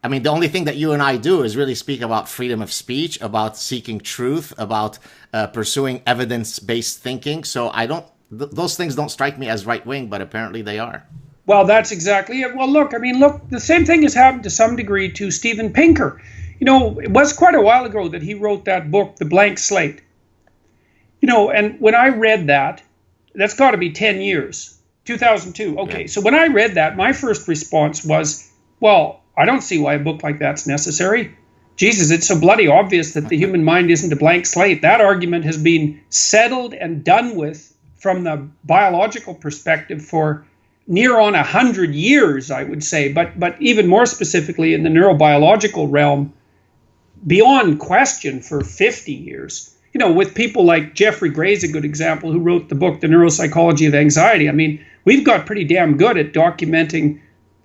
I mean, the only thing that you and I do is really speak about freedom of speech, about seeking truth, about pursuing evidence-based thinking. So those things don't strike me as right-wing, but apparently they are. Well, that's exactly it. Well, look, the same thing has happened to some degree to Steven Pinker. It was quite a while ago that he wrote that book, The Blank Slate. And when I read that's got to be 10 years, 2002. Okay, yeah. So when I read that, my first response was, well, I don't see why a book like that's necessary. Jesus, it's so bloody obvious that the human mind isn't a blank slate. That argument has been settled and done with from the biological perspective for near on 100 years, I would say, but even more specifically in the neurobiological realm, beyond question for 50 years. With people like Jeffrey Gray's a good example, who wrote the book, The Neuropsychology of Anxiety. I mean, we've got pretty damn good at documenting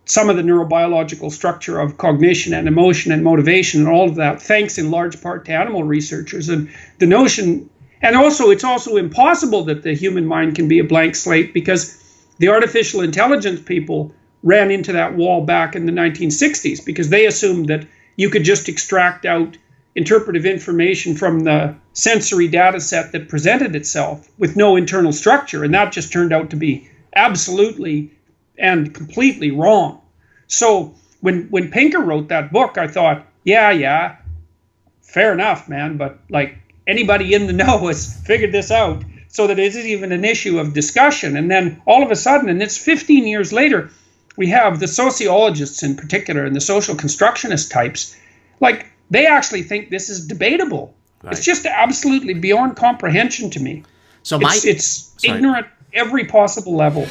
some of the neurobiological structure of cognition and emotion and motivation and all of that, thanks in large part to animal researchers. And the notion, and also it's also impossible that the human mind can be a blank slate, because the artificial intelligence people ran into that wall back in the 1960s, because they assumed that you could just extract out interpretive information from the sensory data set that presented itself with no internal structure. And that just turned out to be absolutely and completely wrong. So when Pinker wrote that book, I thought, yeah, fair enough, man. But like, anybody in the know has figured this out, so that it isn't even an issue of discussion. And then all of a sudden, and it's 15 years later, we have the sociologists in particular and the social constructionist types, like, they actually think this is debatable. Right. It's just absolutely beyond comprehension to me. So it's ignorant every possible level.